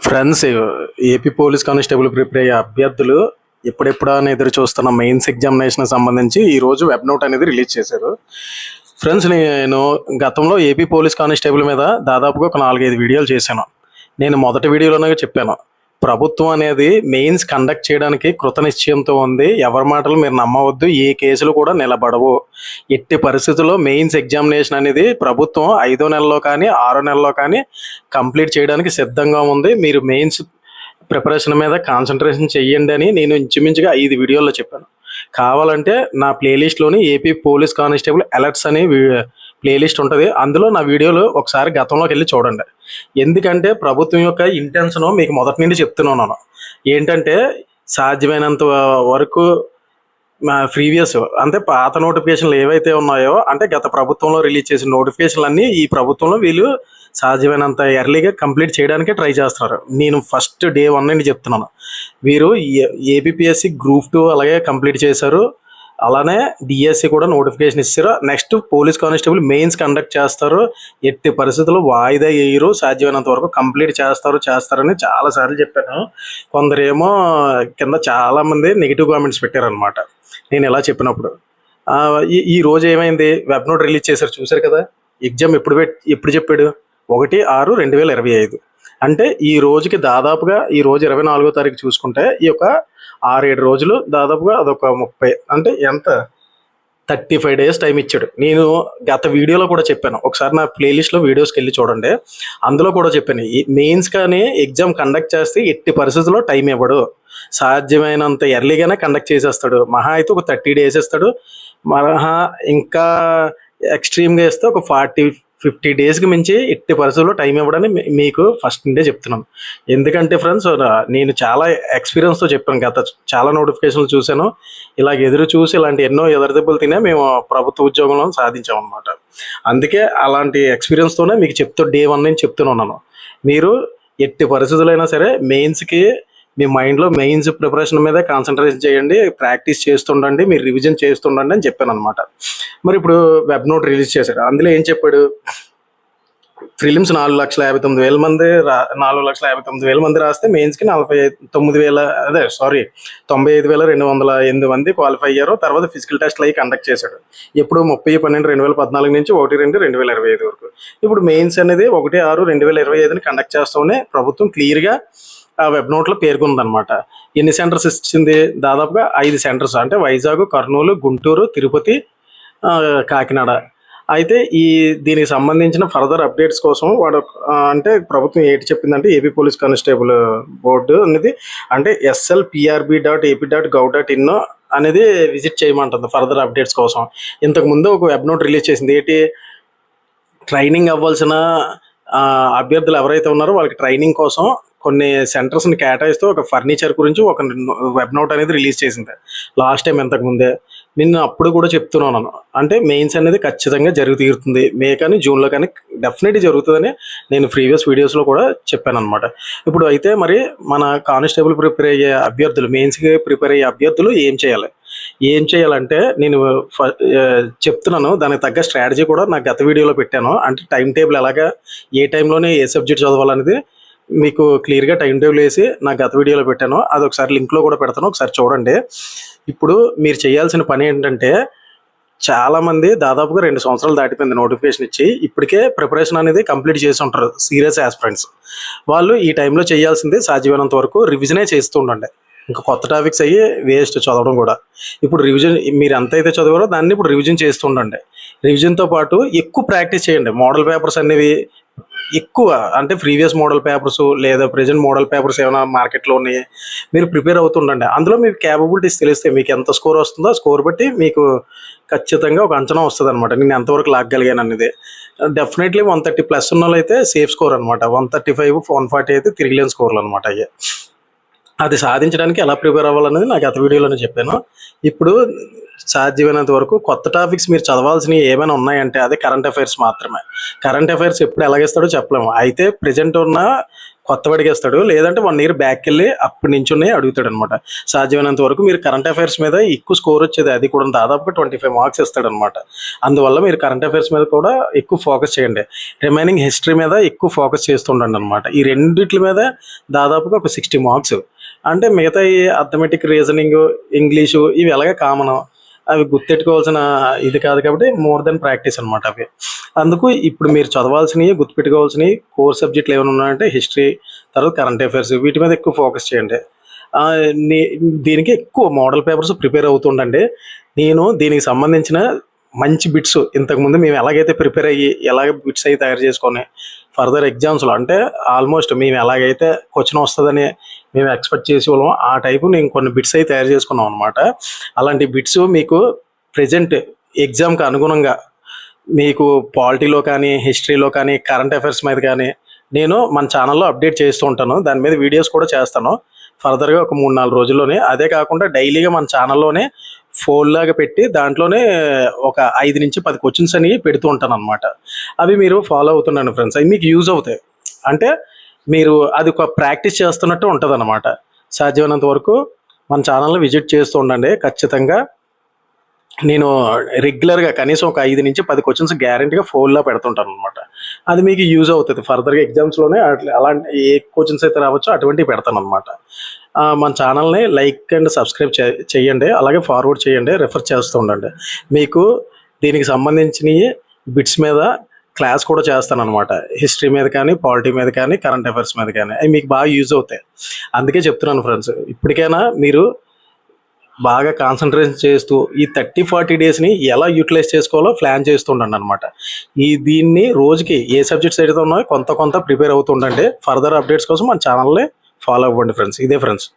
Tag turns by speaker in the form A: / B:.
A: Friends, AP police constable prepare అయ్యే అభ్యర్థులు ఎప్పుడెప్పుడా అని ఎదురు చూస్తున్న మెయిన్స్ ఎగ్జామినేషన్ సంబంధించి ఈ రోజు వెబ్ నోట్ అనేది రిలీజ్ చేశారు. ఫ్రెండ్స్, నేను గతంలో ఏపీ పోలీస్ కానిస్టేబుల్ మీద దాదాపుగా ఒక 4-5 వీడియోలు చేశాను. నేను మొదటి వీడియోలోనే చెప్పాను, ప్రభుత్వం అనేది మెయిన్స్ కండక్ట్ చేయడానికి కృత నిశ్చయంతో ఉంది. ఎవరి మాటలు మీరు నమ్మవద్దు, ఏ కేసులు కూడా నిలబడవు. ఎట్టి పరిస్థితుల్లో మెయిన్స్ ఎగ్జామినేషన్ అనేది ప్రభుత్వం 5వ నెలలో కానీ 6వ నెలలో కానీ కంప్లీట్ చేయడానికి సిద్ధంగా ఉంది. మీరు మెయిన్స్ ప్రిపరేషన్ మీద కాన్సన్ట్రేషన్ చెయ్యండి అని నేను ఇంచుమించుగా 5 వీడియోల్లో చెప్పాను. కావాలంటే నా ప్లేలిస్ట్లోని ఏపీ పోలీస్ కానిస్టేబుల్ అలర్ట్స్ అని ప్లేలిస్ట్ ఉంటుంది. అందులో నా వీడియోలు ఒకసారి గతంలోకి వెళ్ళి చూడండి. ఎందుకంటే ప్రభుత్వం యొక్క ఇంటెన్షన్ మీకు మొదటి నుండి చెప్తున్నాను. ఏంటంటే సాధ్యమైనంత వరకు ప్రీవియస్ అంటే పాత నోటిఫికేషన్లు ఏవైతే ఉన్నాయో, అంటే గత ప్రభుత్వంలో రిలీజ్ చేసిన నోటిఫికేషన్లు అన్నీ ఈ ప్రభుత్వంలో వీళ్ళు సాధ్యమైనంత ఎర్లీగా కంప్లీట్ చేయడానికే ట్రై చేస్తున్నారు. నేను ఫస్ట్ డే 1 నుండి చెప్తున్నాను, వీరు ఏపీఎస్సి గ్రూప్ 2 అలాగే కంప్లీట్ చేశారు. అలానే డిఎస్సి కూడా నోటిఫికేషన్ ఇస్తారు. Next police constable mains conduct చేస్తారు. ఎట్టి పరిస్థితుల్లో వాయిదా వేయరు, సాధ్యమైనంత వరకు కంప్లీట్ చేస్తారని చాలాసార్లు చెప్పాను. కొందరేమో కింద చాలామంది నెగిటివ్ కామెంట్స్ పెట్టారనమాట నేను ఇలా చెప్పినప్పుడు. ఈ రోజు ఏమైంది, వెబ్ నోట్ రిలీజ్ చేశారు, చూశారు కదా. ఎగ్జామ్ ఎప్పుడు చెప్పాడు, 1/6/2025. అంటే ఈ రోజుకి దాదాపుగా ఈ రోజు 24వ తారీఖు చూసుకుంటే ఈ యొక్క 6-7 రోజులు దాదాపుగా అదొక 30 అంటే ఎంత 35 డేస్ టైం ఇచ్చాడు. నేను గత వీడియోలో కూడా చెప్పాను, ఒకసారి నా ప్లేలిస్ట్లో వీడియోస్కి వెళ్ళి చూడండి. అందులో కూడా చెప్పాను, ఈ మెయిన్స్ కానీ ఎగ్జామ్ కండక్ట్ చేస్తే ఎట్టి పరిస్థితుల్లో టైం ఇవ్వడు, సాధ్యమైనంత ఎర్లీగానే కండక్ట్ చేసేస్తాడు. మహా అయితే ఒక 30 డేస్ ఇస్తాడు, ఇంకా ఎక్స్ట్రీమ్గా ఇస్తే ఒక 40-50 డేస్కి మించి ఎట్టి పరిస్థితుల్లో టైం ఇవ్వడని మీకు ఫస్ట్ నుండే చెప్తున్నాను. ఎందుకంటే ఫ్రెండ్స్, నేను చాలా ఎక్స్పీరియన్స్తో చెప్పాను. గత చాలా నోటిఫికేషన్లు చూశాను, ఇలాగ ఎదురు చూసి ఇలాంటి ఎన్నో ఎదురుదెబ్బలు తినే మేము ప్రభుత్వ ఉద్యోగంలో సాధించాం అనమాట. అందుకే అలాంటి ఎక్స్పీరియన్స్తోనే మీకు డే 1 నుంచి చెప్తున్నాను. మీరు ఎట్టి పరిస్థితులైనా సరే మెయిన్స్కి మీ మైండ్లో మెయిన్స్ ప్రిపరేషన్ మీద కాన్సన్ట్రేషన్ చేయండి, ప్రాక్టీస్ చేస్తుండండి, మీరు రివిజన్ చేస్తుండండి అని చెప్పాను అనమాట. మరి ఇప్పుడు వెబ్ నోట్ రిలీజ్ చేశాడు. అందులో ఏం చెప్పాడు, ప్రిలిమ్స్ 4,59,000 మంది 4,59,000 మంది రాస్తే మెయిన్స్కి 95,208 మంది క్వాలిఫై అయ్యారు. తర్వాత ఫిజికల్ టెస్ట్లు అవి కండక్ట్ చేశాడు. ఎప్పుడు 30/12/2014 నుంచి 1/2/2025 వరకు. ఇప్పుడు మెయిన్స్ అనేది 1/6/2025 కండక్ట్ చేస్తామని ప్రభుత్వం క్లియర్గా ఆ వెబ్ నోట్లో పేర్కొందనమాట. ఎన్ని సెంటర్స్ ఇచ్చింది, దాదాపుగా 5 సెంటర్స్, అంటే వైజాగ్, కర్నూలు, గుంటూరు, తిరుపతి, కాకినాడ. అయితే దీనికి సంబంధించిన ఫర్దర్ అప్డేట్స్ కోసం అంటే ప్రభుత్వం ఏంటి చెప్పిందంటే, ఏపీ పోలీస్ కానిస్టేబుల్ బోర్డు అనేది అంటే slprb.ap.gov.in అనేది విజిట్ చేయమంటుంది ఫర్దర్ అప్డేట్స్ కోసం. ఇంతకుముందు ఒక వెబ్ నోట్ రిలీజ్ చేసింది. ఏంటి, ట్రైనింగ్ అవ్వాల్సిన అభ్యర్థులు ఎవరైతే ఉన్నారో వాళ్ళకి ట్రైనింగ్ కోసం కొన్ని సెంటర్స్ని కేటాయిస్తూ ఒక ఫర్నిచర్ గురించి ఒక వెబ్ నోట్ అనేది రిలీజ్ చేసింది లాస్ట్ టైం ఇంతకుముందే. నేను అప్పుడు కూడా చెప్తున్నాను, అంటే మెయిన్స్ అనేది ఖచ్చితంగా తీరుతుంది. మే కానీ జూన్లో కానీ డెఫినెట్లీ జరుగుతుందని నేను ప్రీవియస్ వీడియోస్లో కూడా చెప్పాను అనమాట. ఇప్పుడు అయితే మరి మన కానిస్టేబుల్ ప్రిపేర్ అయ్యే అభ్యర్థులు, మెయిన్స్కి ప్రిపేర్ అయ్యే అభ్యర్థులు ఏం చేయాలంటే నేను చెప్తున్నాను. దానికి తగ్గ స్ట్రాటజీ కూడా నాకు గత వీడియోలో పెట్టాను. అంటే టైం టేబుల్ ఎలాగా, ఏ టైంలోనే ఏ సబ్జెక్ట్ చదవాలనేది మీకు క్లియర్గా టైం టేబుల్ వేసి నా గత వీడియోలో పెట్టాను. అది ఒకసారి లింక్లో కూడా పెడతాను, ఒకసారి చూడండి. ఇప్పుడు మీరు చేయాల్సిన పని ఏంటంటే, చాలామంది దాదాపుగా 2 సంవత్సరాలు దాటిపోయింది నోటిఫికేషన్ ఇచ్చి, ఇప్పటికే ప్రిపరేషన్ అనేది కంప్లీట్ చేసి ఉంటారు సీరియస్ ఆస్పిరెంట్స్. వాళ్ళు ఈ టైంలో చేయాల్సింది సాధ్యమైనంత వరకు రివిజనే చేస్తూ ఉండండి. ఇంకా కొత్త టాపిక్స్ అయ్యి వేస్ట్ చదవడం కూడా. ఇప్పుడు రివిజన్ మీరు ఎంతైతే చదివారో దాన్ని ఇప్పుడు రివిజన్ చేస్తూ ఉండండి. రివిజన్తో పాటు ఎక్కువ ప్రాక్టీస్ చేయండి. మోడల్ పేపర్స్ అనేవి ఎక్కువ, అంటే ప్రీవియస్ మోడల్ పేపర్స్ లేదా ప్రజెంట్ మోడల్ పేపర్స్ ఏమైనా మార్కెట్లో ఉన్నాయి, మీరు ప్రిపేర్ అవుతుండండి. అందులో మీకు క్యాపబిలిటీస్ తెలిస్తే మీకు ఎంత స్కోర్ వస్తుందో ఆ స్కోర్ బట్టి మీకు ఖచ్చితంగా ఒక అంచనా వస్తుంది అనమాట, నేను ఎంతవరకు లాగగలిగాను అనేది. డెఫినెట్లీ 130+ ఉన్న వాళ్ళు అయితే సేఫ్ స్కోర్ అనమాట. 135, 140 అయితే తిరిగిలేని స్కోర్లు అనమాట. అయ్యే అది సాధించడానికి ఎలా ప్రిపేర్ అవ్వాలనేది నాకు గత వీడియోలోనే చెప్పాను. ఇప్పుడు సాధ్యమైనంత వరకు కొత్త టాపిక్స్ మీరు చదవాల్సినవి ఏమైనా ఉన్నాయంటే అది కరెంట్ అఫైర్స్ మాత్రమే. కరెంట్ అఫైర్స్ ఎప్పుడు ఎలాగేస్తాడో చెప్పలేము. అయితే ప్రజెంట్ ఉన్న కొత్తవాడికి ఇస్తాడు, లేదంటే 1 ఇయర్ బ్యాక్ వెళ్ళి అప్పటి నుంచి అడుగుతాడు అనమాట. సాధ్యమైనంత వరకు మీరు కరెంట్ అఫైర్స్ మీద ఎక్కువ స్కోర్ వచ్చేది, అది కూడా దాదాపుగా 25 మార్క్స్ ఇస్తాడు అనమాట. అందువల్ల మీరు కరెంట్ అఫైర్స్ మీద కూడా ఎక్కువ ఫోకస్ చేయండి. రిమైనింగ్ హిస్టరీ మీద ఎక్కువ ఫోకస్ చేస్తుండండి అనమాట. ఈ రెండిట్ల మీద దాదాపుగా ఒక 60 మార్క్స్. అంటే మిగతా ఈ అథమెటిక్, రీజనింగ్, ఇంగ్లీషు ఇవి ఎలాగే కామన్, అవి గుర్తెట్టుకోవాల్సిన ఇది కాదు కాబట్టి మోర్ దెన్ ప్రాక్టీస్ అనమాట అవి. అందుకు ఇప్పుడు మీరు చదవాల్సినవి, గుర్తుపెట్టుకోవాల్సినవి కోర్ సబ్జెక్టులు ఏమైనా ఉన్నాయంటే హిస్టరీ, తర్వాత కరెంట్ అఫైర్స్, వీటి మీద ఎక్కువ ఫోకస్ చేయండి. ఆ, దీనికి ఎక్కువ మోడల్ పేపర్స్ ప్రిపేర్ అవుతుండండి. నేను దీనికి సంబంధించిన మంచి బిట్స్ ఇంతకుముందు మేము ఎలాగైతే ప్రిపేర్ అయ్యి ఎలాగ బిట్స్ అవి తయారు చేసుకొని ఫర్దర్ ఎగ్జామ్స్లో, అంటే ఆల్మోస్ట్ మేము ఎలాగైతే క్వశ్చన్ వస్తుందని మేము ఎక్స్పెక్ట్ చేసే వాళ్ళం, ఆ టైపు నేను కొన్ని బిట్స్ అవి తయారు చేసుకున్నాం అనమాట. అలాంటి బిట్స్ మీకు ప్రజెంట్ ఎగ్జామ్కి అనుగుణంగా మీకు పాలిటీలో కానీ, హిస్టరీలో కానీ, కరెంట్ అఫైర్స్ మీద కానీ నేను మన ఛానల్లో అప్డేట్ చేస్తూ ఉంటాను. దాని మీద వీడియోస్ కూడా చేస్తాను ఫర్దర్గా ఒక 3-4 రోజుల్లోనే. అదే కాకుండా డైలీగా మన ఛానల్లోనే ఫోన్ లాగా పెట్టి దాంట్లోనే ఒక 5 నుంచి 10 క్వశ్చన్స్ అనేవి పెడుతూ ఉంటాను అనమాట. అవి మీరు ఫాలో అవుతున్నాను ఫ్రెండ్స్, అవి మీకు యూజ్ అవుతాయి. అంటే మీరు అది ఒక ప్రాక్టీస్ చేస్తున్నట్టు ఉంటుంది అనమాట. సాధ్యమైనంత వరకు మన ఛానల్ని విజిట్ చేస్తూ ఉండండి. ఖచ్చితంగా నేను రెగ్యులర్గా కనీసం ఒక 5 నుంచి 10 క్వశ్చన్స్ గ్యారెంటీగా ఫోన్లో పెడుతుంటాను అనమాట. అది మీకు యూజ్ అవుతుంది ఫర్దర్గా ఎగ్జామ్స్లోనే. అలాంటి ఏ క్వశ్చన్స్ అయితే రావచ్చో అటువంటివి పెడతాను అనమాట. మన ఛానల్ని లైక్ అండ్ సబ్స్క్రైబ్ చేయండి, అలాగే ఫార్వర్డ్ చేయండి, రెఫర్ చేస్తూ ఉండండి. మీకు దీనికి సంబంధించినవి బిట్స్ మీద క్లాస్ కూడా చేస్తాను అనమాట. హిస్టరీ మీద కానీ, పాలిటీ మీద కానీ, కరెంట్ అఫైర్స్ మీద కానీ, అవి మీకు బాగా యూజ్ అవుతాయి. అందుకే చెప్తున్నాను ఫ్రెండ్స్, ఇప్పటికైనా మీరు బాగా కాన్సన్ట్రేషన్ చేస్తూ ఈ 30-40 డేస్ని ఎలా యూటిలైజ్ చేసుకోవాలో ప్లాన్ చేస్తుండండి అనమాట. దీన్ని రోజుకి ఏ సబ్జెక్ట్స్ అయితే ఉన్నాయో కొంత ప్రిపేర్ అవుతుండండి. ఫర్దర్ అప్డేట్స్ కోసం మన ఛానల్ని ఫాలో అవ్వండి ఫ్రెండ్స్. ఇదే ఫ్రెండ్స్.